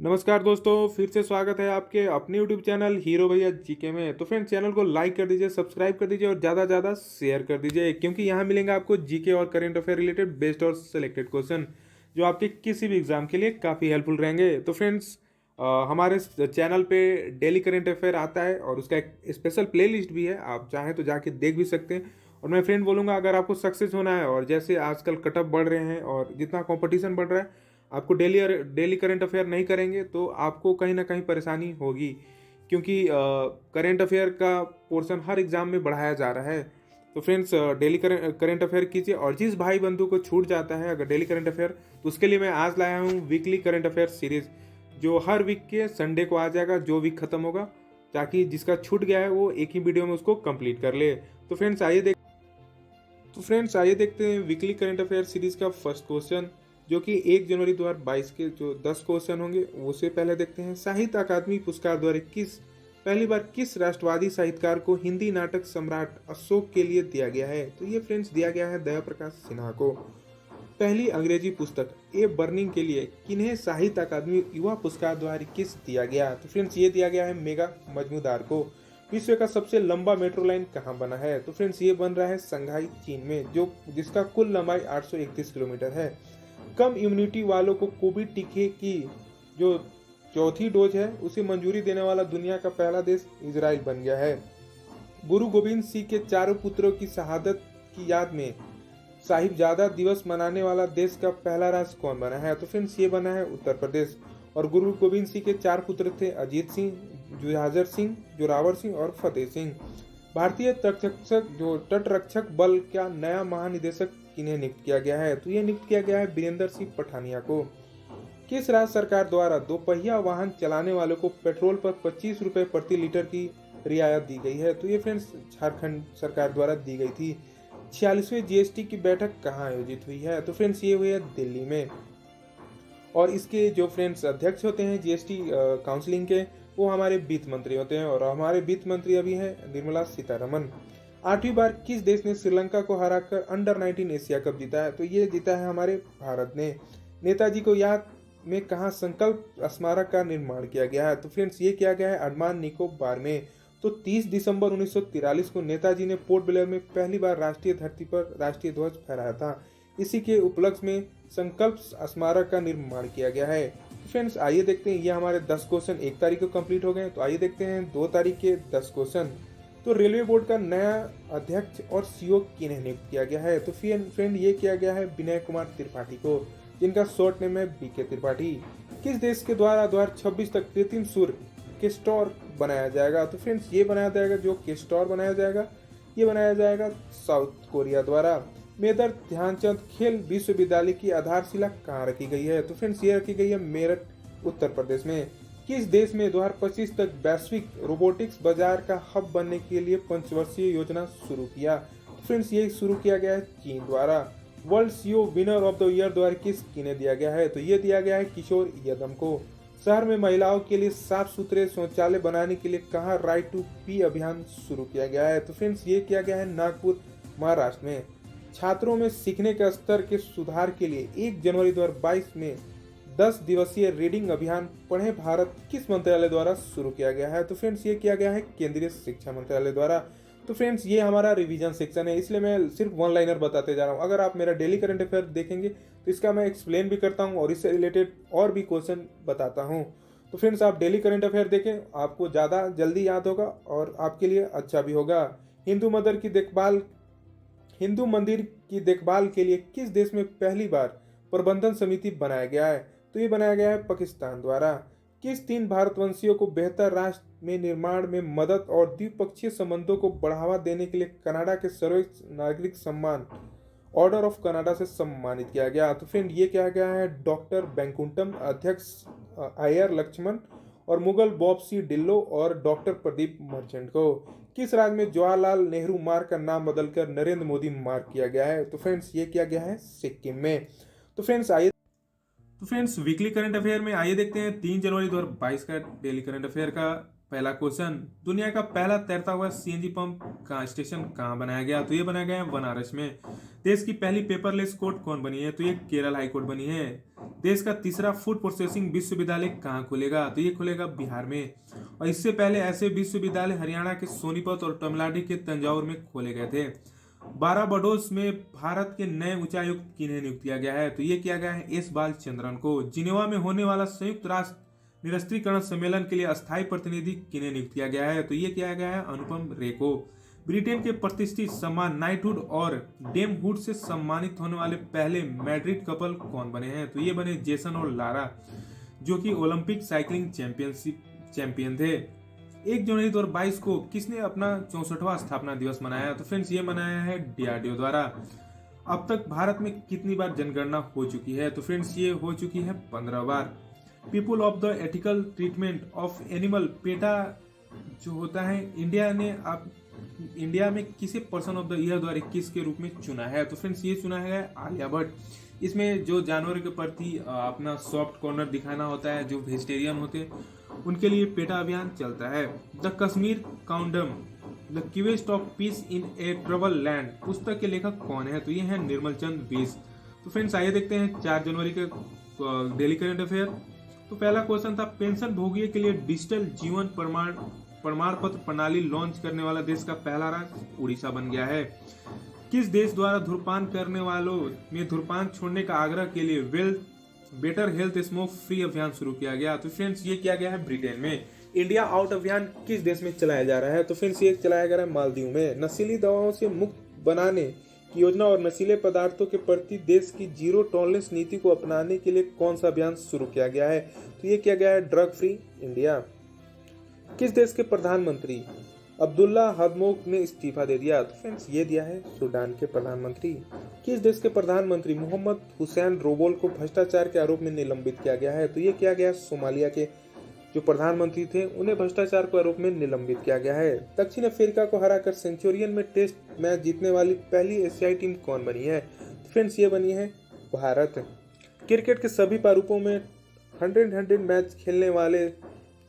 नमस्कार दोस्तों, फिर से स्वागत है आपके अपने यूट्यूब चैनल हीरो भैया जीके में। तो फ्रेंड्स, चैनल को लाइक कर दीजिए, सब्सक्राइब कर दीजिए और ज़्यादा से ज़्यादा शेयर कर दीजिए, क्योंकि यहाँ मिलेंगे आपको जीके और करेंट अफेयर रिलेटेड बेस्ट और सेलेक्टेड क्वेश्चन जो आपके किसी भी एग्जाम के लिए काफ़ी हेल्पफुल रहेंगे। तो फ्रेंड्स, हमारे चैनल पे डेली करेंट अफेयर आता है और उसका एक स्पेशल प्ले भी है, आप चाहें तो जाके देख भी सकते हैं। और मैं फ्रेंड बोलूँगा, अगर आपको सक्सेस होना है और जैसे आजकल कटअप बढ़ रहे हैं और जितना कंपटीशन बढ़ रहा है, आपको डेली करंट अफेयर नहीं करेंगे तो आपको कहीं ना कहीं परेशानी होगी, क्योंकि करंट अफेयर का पोर्शन हर एग्जाम में बढ़ाया जा रहा है। तो फ्रेंड्स, डेली करंट अफेयर कीजिए, और जिस भाई बंधु को छूट जाता है अगर डेली करंट अफेयर, तो उसके लिए मैं आज लाया हूँ वीकली करंट अफेयर सीरीज, जो हर वीक के संडे को आ जाएगा, जो वीक खत्म होगा, ताकि जिसका छूट गया है वो एक ही वीडियो में उसको कंप्लीट कर ले। तो फ्रेंड्स आइए देखते हैं वीकली करंट अफेयर सीरीज का फर्स्ट क्वेश्चन, जो कि 1 जनवरी 2022 के जो 10 क्वेश्चन होंगे उसे पहले देखते हैं। साहित्य अकादमी पुरस्कार द्वारा पहली बार किस राष्ट्रवादी साहित्यकार को हिंदी नाटक सम्राट अशोक के लिए दिया गया है? तो ये फ्रेंड्स दिया गया है दया प्रकाश सिन्हा को। पहली अंग्रेजी पुस्तक ए बर्निंग के लिए किन्हें साहित्य अकादमी युवा पुरस्कार 2021 दिया गया? तो फ्रेंड्स ये दिया गया है मेघा मजमूदार को। विश्व का सबसे लंबा मेट्रो लाइन कहाँ बना है? तो फ्रेंड्स ये बन रहा है संघाई चीन में, जो जिसका कुल लंबाई 831 किलोमीटर है। कम इम्यूनिटी वालों को कोविड टीके की जो चौथी डोज है उसे मंजूरी देने वाला दुनिया का पहला देश इजराइल बन गया है। गुरु गोविंद सिंह के चारों पुत्रों की शहादत की याद में साहिबजादा दिवस मनाने वाला देश का पहला राज्य कौन बना है? तो फ्रेंड्स ये बना है उत्तर प्रदेश। और गुरु गोविंद सिंह के 4 पुत्र थे, अजीत सिंह, जुहाजर सिंह, जोरावर सिंह और फतेह सिंह। भारतीय तटरक्षक बल का नया महानिदेशक किन्हें नियुक्त किया गया है? तो ये नियुक्त किया गया है वीरेंद्र सिंह पठानिया को। किस राज्य सरकार द्वारा दोपहिया वाहन चलाने वालों को पेट्रोल पर 25 रुपए प्रति लीटर की रियायत दी गई है? तो ये फ्रेंड्स झारखंड सरकार द्वारा दी गई थी। 46वें जीएसटी की बैठक कहाँ आयोजित हुई है? तो फ्रेंड्स ये हुई है दिल्ली में। और इसके जो फ्रेंड्स अध्यक्ष होते हैं जीएसटी काउंसिलिंग के, वो हमारे वित्त मंत्री होते हैं, और हमारे वित्त मंत्री अभी हैं निर्मला सीतारमन। 8वीं बार किस देश ने श्रीलंका को हराकर अंडर 19 एशिया कप जीता है? तो ये जीता है हमारे भारत ने। नेताजी को याद में कहाँ संकल्प स्मारक का निर्माण किया गया है? तो फ्रेंड्स ये किया गया है अंडमान निकोबार में। तो 30 दिसंबर 1943 को नेताजी ने पोर्ट ब्लेयर में पहली बार राष्ट्रीय धरती पर राष्ट्रीय ध्वज फहराया था। इसी के उपलक्ष्य में संकल्प स्मारक का निर्माण किया गया है। फ्रेंड्स आइए देखते हैं, ये हमारे 10 क्वेश्चन 1 तारीख को कंप्लीट हो गए। तो आइए देखते हैं 2 तारीख के 10 क्वेश्चन। तो रेलवे बोर्ड का नया अध्यक्ष और सीईओ किन्हें नियुक्त किया गया है? तो फ्रेंड ये किया गया है विनय कुमार त्रिपाठी को, जिनका शॉर्ट नेम है बीके त्रिपाठी। किस देश के द्वारा 2026 तक कृत्रिम सूर्य केस्टोर बनाया जाएगा? तो फ्रेंड्स ये बनाया जाएगा, जो केस्टोर बनाया जाएगा ये बनाया जाएगा साउथ कोरिया द्वारा। मेजर ध्यानचंद खेल विश्वविद्यालय की आधारशिला कहाँ रखी गई है? तो फ्रेंड्स ये रखी गई है मेरठ उत्तर प्रदेश में। किस देश में 2025 तक वैश्विक रोबोटिक्स बाजार का हब बनने के लिए 5 वर्षीय योजना शुरू किया? तो फ्रेंड्स ये शुरू किया गया है चीन द्वारा। World CEO winner of the year 2021 किन्हें दिया गया है? तो ये दिया गया है किशोर यादव को। शहर में महिलाओं के लिए साफ सुथरे शौचालय बनाने के लिए कहाँ राइट टू पी अभियान शुरू किया गया है? तो फ्रेंड्स ये किया गया है नागपुर महाराष्ट्र में। छात्रों में सीखने के स्तर के सुधार के लिए 1 जनवरी 2022 में 10 दिवसीय रीडिंग अभियान पढ़े भारत किस मंत्रालय द्वारा शुरू किया गया है? तो फ्रेंड्स ये किया गया है केंद्रीय शिक्षा मंत्रालय द्वारा। तो फ्रेंड्स ये हमारा रिवीजन सेक्शन है, इसलिए मैं सिर्फ वन लाइनर बताते जा रहा हूँ। अगर आप मेरा डेली करंट अफेयर देखेंगे तो इसका मैं एक्सप्लेन भी करता हूँ और इससे रिलेटेड और भी क्वेश्चन बताता हूँ। तो फ्रेंड्स आप डेली करंट अफेयर देखें, आपको ज़्यादा जल्दी याद होगा और आपके लिए अच्छा भी होगा। हिंदू मंदिर की देखभाल के लिए किस देश में पहली बार प्रबंधन समिति बनाया गया है? तो ये बनाया गया है पाकिस्तान द्वारा। किस 3 भारतवंशियों को बेहतर राष्ट्र में निर्माण में मदद और द्विपक्षीय संबंधों को बढ़ावा देने के लिए कनाडा के सर्वोच्च नागरिक सम्मान ऑर्डर ऑफ कनाडा से सम्मानित किया गया? तो फ्रेंड ये किया गया है डॉक्टर बैंकुंटम, अध्यक्ष आयर लक्ष्मण, और मुगल बॉब सी डिल्लो और डॉक्टर प्रदीप मर्चेंट को। किस राज्य में जवाहरलाल नेहरू मार्ग का नाम बदलकर नरेंद्र मोदी मार्ग किया गया है? तो फ्रेंड्स ये किया गया है सिक्किम में। तो फ्रेंड्स वीकली करंट अफेयर में आइए देखते हैं 3 जनवरी 2022 का डेली करंट अफेयर का पहला क्वेश्चन, दुनिया का पहला तैरता हुआ सीएनजी पंप का स्टेशन कहाँ बनाया गया? तो ये बनाया गया है बनारस में। देश की पहली पेपरलेस कोर्ट कौन बनी है? तो ये केरल हाई कोर्ट बनी है। देश का तीसरा फूड प्रोसेसिंग विश्वविद्यालय कहाँ खुलेगा? तो ये खुलेगा बिहार में। और इससे पहले ऐसे विश्वविद्यालय हरियाणा के सोनीपत और तमिलनाडु के तंजावुर में खोले गए थे। बाराबाडोस में भारत के नए उच्चायुक्त किन्हें नियुक्त किया गया है? तो ये किया गया है एस बालचंद्रन को। जिनेवा में होने वाला संयुक्त राष्ट्र निरस्त्रीकरण सम्मेलन के लिए अस्थायी प्रतिनिधि किन्हें नियुक्त किया गया है? तो ये किया गया है अनुपम रे को। ब्रिटेन के प्रतिष्ठित सम्मान नाइटहुड और डेमहुड से सम्मानित होने वाले पहले मैड्रिड कपल कौन बने हैं? तो ये बने जेसन और लारा, जो कि ओलंपिक साइकिलिंग चैंपियन थे। 1 जनवरी 2022 को किसने अपना 64वां स्थापना दिवस मनाया? तो फ्रेंड्स ये मनाया है डीआरडीओ द्वारा। अब तक भारत में कितनी बार जनगणना हो चुकी है? तो फ्रेंड्स ये हो चुकी है 15 बार। People of the ethical treatment of animal PETA जो होता है इंडिया में किसे पर्सन ऑफ द ईयर 2021 के रूप में चुना है? तो फ्रेंड्स ये चुना है आलिया भट्ट। इसमें जो जानवर के प्रति अपना सॉफ्ट कॉर्नर दिखाना होता है, जो वेजिटेरियन होते हैं उनके लिए पेटा अभियान चलता है। The Kashmir conundrum the quest of peace in a trouble land पुस्तक के लेखक कौन है? तो ये है निर्मल चंद बेस। तो फ्रेंड्स आइए देखते हैं 4 जनवरी के डेली करंट अफेयर। तो पहला क्वेश्चन था, पेंशन भोगियों के लिए डिजिटल जीवन प्रमाण पत्र प्रणाली लॉन्च करने वाला देश का पहला राज्य उड़ीसा बन गया है। किस देश द्वारा धूम्रपान करने वालों में धूम्रपान छोड़ने का आग्रह के लिए बेटर हेल्थ स्मोक फ्री अभियान शुरू किया गया? तो फ्रेंड्स ये किया गया है ब्रिटेन में। इंडिया आउट अभियान किस देश में चलाया जा रहा है? तो फ्रेंड्स ये चलाया जा रहा है मालदीव में। नशीली दवाओं से मुक्त बनाने की योजना और नशीले पदार्थों के प्रति देश की जीरो टॉलरेंस नीति को अपनाने के लिए कौन सा अभियान शुरू किया गया है? तो ये किया गया है ड्रग फ्री इंडिया। किस देश के प्रधानमंत्री अब्दुल्ला हदमोक ने इस्तीफा दे दिया? तो फ्रेंड्स ये दिया है सूडान के प्रधानमंत्री। किस देश के प्रधानमंत्री मोहम्मद हुसैन रोबोल को भ्रष्टाचार के आरोप में निलंबित किया गया है? तो ये किया गया सोमालिया के जो प्रधानमंत्री थे उन्हें भ्रष्टाचार के आरोप में निलंबित किया गया है। दक्षिण अफ्रीका को हराकर सेंचुरियन में टेस्ट मैच जीतने वाली पहली एशियाई टीम कौन बनी है? तो फ्रेंड्स ये बनी है भारत। क्रिकेट के सभी प्रारूपों में 100 मैच खेलने वाले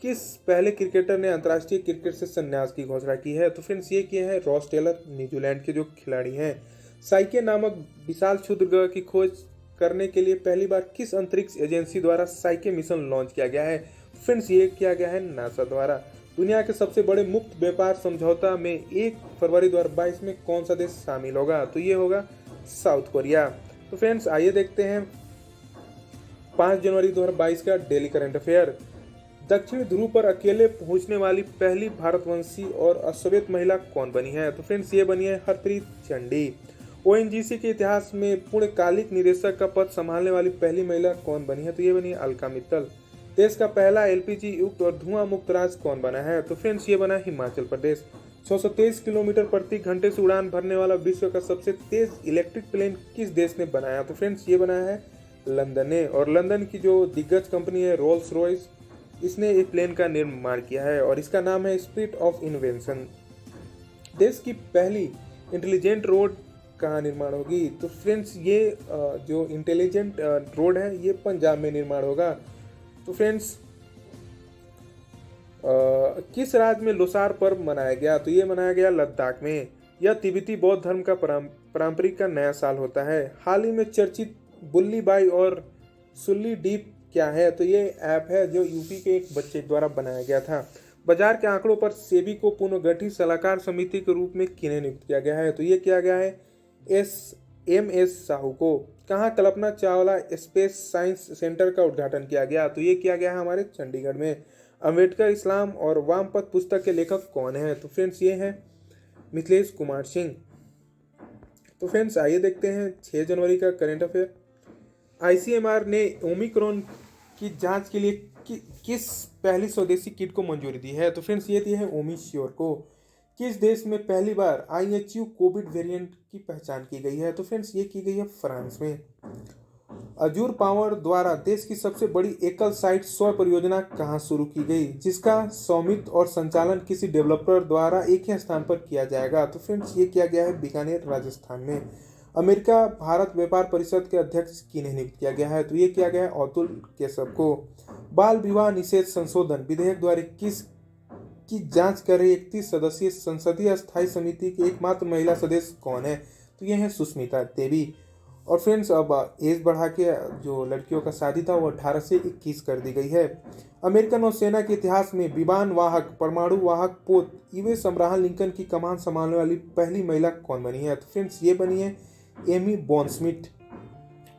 किस पहले क्रिकेटर ने अंतर्राष्ट्रीय क्रिकेट से संन्यास की घोषणा की है? तो फ्रेंड्स ये किए हैं रॉस टेलर, न्यूजीलैंड के जो खिलाड़ी हैं। साइके नामक विशाल क्षुद्र ग्रह की खोज करने के लिए पहली बार किस अंतरिक्ष एजेंसी द्वारा साइके मिशन लॉन्च किया गया है? फ्रेंड्स ये किया गया है नासा द्वारा। दुनिया के सबसे बड़े मुक्त व्यापार समझौता में 1 फरवरी 2022 में कौन सा देश शामिल होगा? तो ये होगा साउथ कोरिया। तो फ्रेंड्स आइए देखते हैं 5 जनवरी 2022 का डेली करंट अफेयर। दक्षिण ध्रुव पर अकेले पहुंचने वाली पहली भारतवंशी और अश्वेत महिला कौन बनी है? तो फ्रेंड्स ये बनी है हरप्रीत चंडी। ओएनजीसी के इतिहास में पूर्णकालिक निदेशक का पद संभालने वाली पहली महिला कौन बनी है? तो ये बनी है अलका मित्तल। देश का पहला एलपीजी युक्त और धुआं मुक्त राज्य कौन बना है? तो फ्रेंड्स ये बना हिमाचल प्रदेश। 623 किलोमीटर प्रति घंटे से उड़ान भरने वाला विश्व का सबसे तेज इलेक्ट्रिक प्लेन किस देश ने बनाया? तो फ्रेंड्स ये बनाया है लंदन ने। और लंदन की जो दिग्गज कंपनी है रोल्स रॉयस, इसने एक प्लेन का निर्माण किया है और इसका नाम है स्पिरिट ऑफ इन्वेंशन। देश की पहली इंटेलिजेंट रोड कहाँ निर्माण होगी? तो फ्रेंड्स ये जो इंटेलिजेंट रोड है ये पंजाब में निर्माण होगा। तो फ्रेंड्स किस राज्य में लोसार पर्व मनाया गया? तो ये मनाया गया लद्दाख में। यह तिब्बती बौद्ध धर्म का पारंपरिक का नया साल होता है। हाल ही में चर्चित बुल्ली बाई और सुल्ली डीप क्या है? तो ये ऐप है जो यूपी के एक बच्चे द्वारा बनाया गया था। बाजार के आंकड़ों पर सेबी को पुनर्गठित सलाहकार समिति के रूप में किन्हें नियुक्त किया गया है? तो ये किया गया है एस साहू को। कहाँ Kalpana Chawla space science centre का उद्घाटन किया गया? तो ये किया गया है हमारे चंडीगढ़ में। अम्बेडकर इस्लाम और वामपंथ पुस्तक के लेखक कौन है? तो फ्रेंड्स ये हैं मिथिलेश कुमार सिंह। तो फ्रेंड्स आइए देखते हैं 6 जनवरी का करंट अफेयर। आईसीएमआर ने ओमिक्रॉन की जांच के लिए किस पहली स्वदेशी किट को मंजूरी दी है? तो फ्रेंड्स ये दी है ओमिश्योर को। किस देश में पहली बार आईएचयू कोविड वेरिएंट की पहचान की गई है? तो फ्रेंड्स ये की गई है फ्रांस में। अजूर पावर द्वारा देश की सबसे बड़ी एकल साइट सौर परियोजना कहाँ शुरू की गई, जिसका स्वामित्व और संचालन किसी डेवलपर द्वारा एक ही स्थान पर किया जाएगा? तो फ्रेंड्स ये किया गया है बीकानेर राजस्थान में। अमेरिका भारत व्यापार परिषद के अध्यक्ष किन्हें नियुक्त किया गया है? तो ये किया गया है अतुल केशव को। बाल विवाह निषेध संशोधन विधेयक द्वारा किस की जांच कर रही 31 सदस्यीय संसदीय स्थायी समिति की एकमात्र महिला सदस्य कौन है? तो ये है सुष्मिता देवी। और फ्रेंड्स, अब एज बढ़ा के जो लड़कियों का शादी था वो 18 से 21 कर दी गई है। अमेरिकन नौसेना के इतिहास में विमान वाहक परमाणु वाहक पोत यूएस अब्राहम लिंकन की कमान संभालने वाली पहली महिला कौन बनी है? तो फ्रेंड्स, ये बनी है एमी बॉनस्मिथ।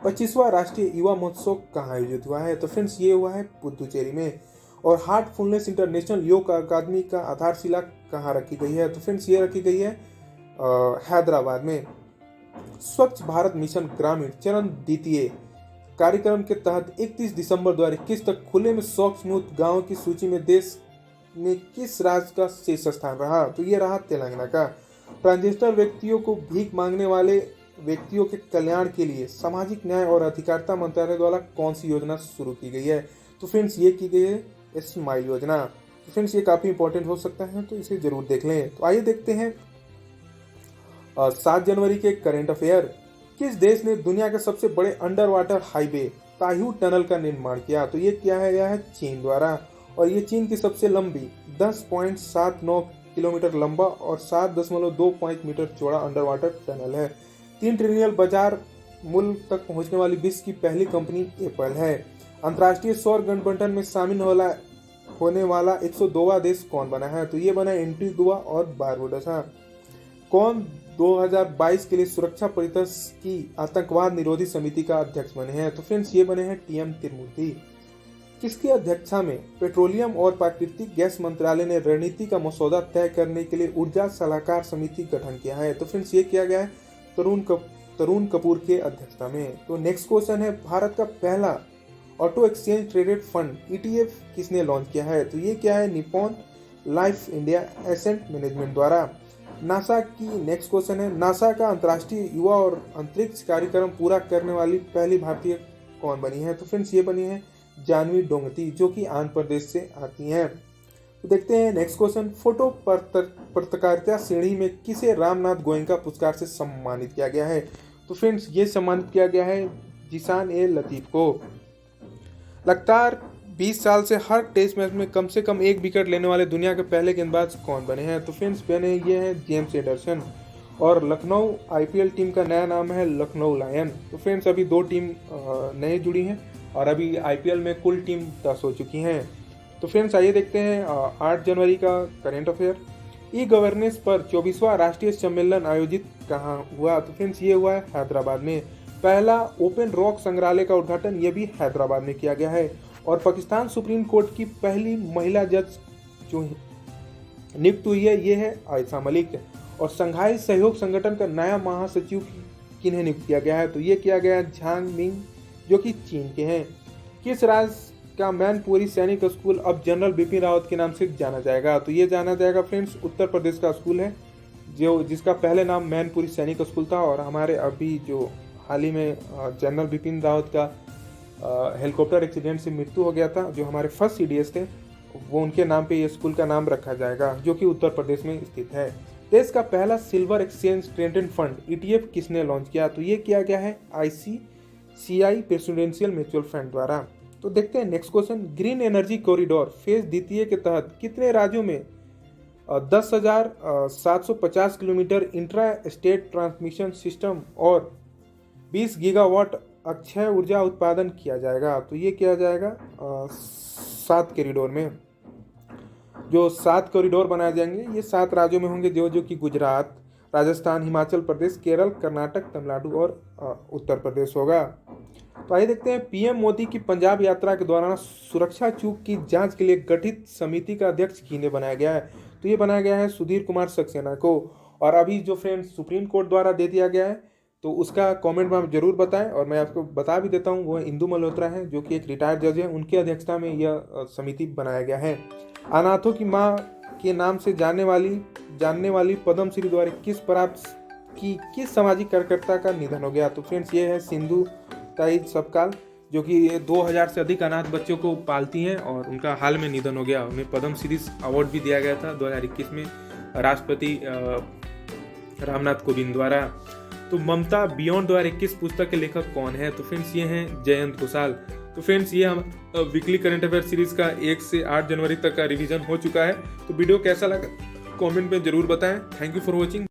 25वां राष्ट्रीय युवा महोत्सव कहाँ आयोजित हुआ है? तो फ्रेंड्स, ये हुआ है पुदुचेरी में। और हार्टफुलनेस इंटरनेशनल योग अकादमी का आधारशिला कहाँ रखी गई है? तो फ्रेंड्स, ये रखी गई है हैदराबाद में। स्वच्छ भारत मिशन ग्रामीण चरण द्वितीय कार्यक्रम के तहत 31 दिसंबर 2021 तक खुले में स्वच्छ मुक्त गाँव की सूची में देश में किस राज्य का शीर्ष स्थान रहा? तो ये रहा तेलंगाना का। ट्रांसजेंडर व्यक्तियों को भीख मांगने वाले व्यक्तियों के कल्याण के लिए सामाजिक न्याय और अधिकारिता मंत्रालय द्वारा कौन सी योजना शुरू की गई है? तो फ्रेंड्स, ये की गई है स्माइल योजना। तो फ्रेंड्स, ये काफी इंपॉर्टेंट हो सकता है, तो इसे जरूर देख लें। तो आइए देखते हैं 7 जनवरी के करंट अफेयर। किस देश ने दुनिया के सबसे बड़े अंडर वाटर हाईवे ताहू टनल का निर्माण किया? तो ये क्या है? यह है चीन द्वारा। और ये चीन की सबसे लंबी 10.79 किलोमीटर लंबा और 7.25 मीटर चौड़ा अंडर वाटर टनल है। 3 ट्रिलियन बाजार मूल्य तक पहुंचने वाली विश्व की पहली कंपनी एप्पल है। अंतर्राष्ट्रीय सौर गठबंधन में शामिल होने वाला 102वां देश कौन बना है? तो ये बना एंटीगुआ और बारबुडा। कौन 2022 के लिए सुरक्षा परिषद की आतंकवाद निरोधी समिति का अध्यक्ष बने हैं? तो फ्रेंड्स, ये बने हैं टीएम तिरुमूर्ति। किसकी अध्यक्षता में पेट्रोलियम और प्राकृतिक गैस मंत्रालय ने रणनीति का मसौदा तय करने के लिए ऊर्जा सलाहकार समिति गठन किया है? तो फ्रेंड्स, ये किया गया है तरुण कपूर के अध्यक्षता में। तो नेक्स्ट क्वेश्चन है, भारत का पहला auto exchange traded fund ETF किसने लॉन्च किया है? तो ये क्या है? Nippon life India asset management द्वारा। नासा की नेक्स्ट क्वेश्चन है, नासा का अंतर्राष्ट्रीय युवा और अंतरिक्ष कार्यक्रम पूरा करने वाली पहली भारतीय कौन बनी है? तो फ्रेंड्स, ये बनी है जानवी डोंगती, जो कि आंध्र प्रदेश से आती हैं। तो देखते हैं नेक्स्ट क्वेश्चन, फोटो पत्रकारिता श्रेणी में किसे रामनाथ गोयनका पुरस्कार से सम्मानित किया गया है? तो फ्रेंड्स, ये सम्मानित किया गया है जिशान ए लतीफ को। लगातार 20 साल से हर टेस्ट मैच में कम से कम 1 विकेट लेने वाले दुनिया के पहले गेंदबाज कौन बने हैं? तो फ्रेंड्स, बने ये हैं जेम्स एंडरसन। और लखनऊ आईपीएल टीम का नया नाम है लखनऊ लायन। तो फ्रेंड्स, अभी 2 टीम नए जुड़ी हैं और अभी आईपीएल में कुल टीम 10 हो चुकी हैं। तो फ्रेंड्स, आइए देखते हैं 8 जनवरी का करंट अफेयर। ई गवर्नेंस पर 24वां राष्ट्रीय सम्मेलन आयोजित कहाँ हुआ? तो फ्रेंड्स, ये हुआ है हैदराबाद में। पहला ओपन रॉक संग्रहालय का उद्घाटन ये भी हैदराबाद में किया गया है। और पाकिस्तान सुप्रीम कोर्ट की पहली महिला जज जो नियुक्त हुई है ये है आयशा मलिक। और संघाई सहयोग संगठन का नया महासचिव किन्हें नियुक्त किया गया है? तो ये किया गया है झांग मिंग, जो कि चीन के हैं। किस राज्य का मैनपुरी सैनिक स्कूल अब जनरल बिपिन रावत के नाम से जाना जाएगा? तो ये जाना जाएगा फ्रेंड्स उत्तर प्रदेश का स्कूल है, जिसका पहले नाम मैनपुरी सैनिक स्कूल था। और हमारे अभी जो हाल ही में जनरल बिपिन रावत का हेलीकॉप्टर एक्सीडेंट से मृत्यु हो गया था, जो हमारे फर्स्ट सीडीएस थे, वो उनके नाम पे ये स्कूल का नाम रखा जाएगा, जो कि उत्तर प्रदेश में स्थित है। देश का पहला silver exchange traded fund ETF किसने लॉन्च किया? तो ये किया गया है आईसीसीआई प्रेसिडेंशियल म्यूचुअल फंड द्वारा। तो देखते हैं next question, green energy corridor phase द्वितीय के तहत कितने राज्यों में 10,750 kilometre intra state transmission system और 20 गीगावाट अक्षय ऊर्जा उत्पादन किया जाएगा? तो ये किया जाएगा 7 कॉरिडोर में। जो 7 कॉरिडोर बनाए जाएंगे ये 7 राज्यों में होंगे, जो कि गुजरात, राजस्थान, हिमाचल प्रदेश, केरल, कर्नाटक, तमिलनाडु और उत्तर प्रदेश होगा। तो आइए देखते हैं, पीएम मोदी की पंजाब यात्रा के दौरान सुरक्षा चूक की जांच के लिए गठित समिति का अध्यक्ष किन्हें बनाया गया है? तो ये बनाया गया है सुधीर कुमार सक्सेना को। और अभी जो फ्रेंड्स सुप्रीम कोर्ट द्वारा दे दिया गया है, तो उसका कमेंट में आप जरूर बताएं। और मैं आपको बता भी देता हूं, वो इंदु मल्होत्रा हैं, जो कि एक रिटायर्ड जज हैं, उनकी अध्यक्षता में यह समिति बनाया गया है। अनाथों की मां के नाम से जानने वाली पद्मश्री द्वारा किस सामाजिक कार्यकर्ता का निधन हो गया? तो फ्रेंड्स, ये है सिंधु ताई सबकाल, जो कि 2000 से अधिक अनाथ बच्चों को पालती हैं और उनका हाल में निधन हो गया। उन्हें पद्मश्री अवार्ड भी दिया गया था 2021 में राष्ट्रपति रामनाथ कोविंद द्वारा। तो ममता बियॉन्ड 2021 पुस्तक के लेखक कौन है? तो फ्रेंड्स, ये हैं जयंत घोषाल। तो फ्रेंड्स ये हम वीकली करंट अफेयर सीरीज का 1 से 8 जनवरी तक का रिवीजन हो चुका है। तो वीडियो कैसा लगा कमेंट में जरूर बताएं। Thank you for watching.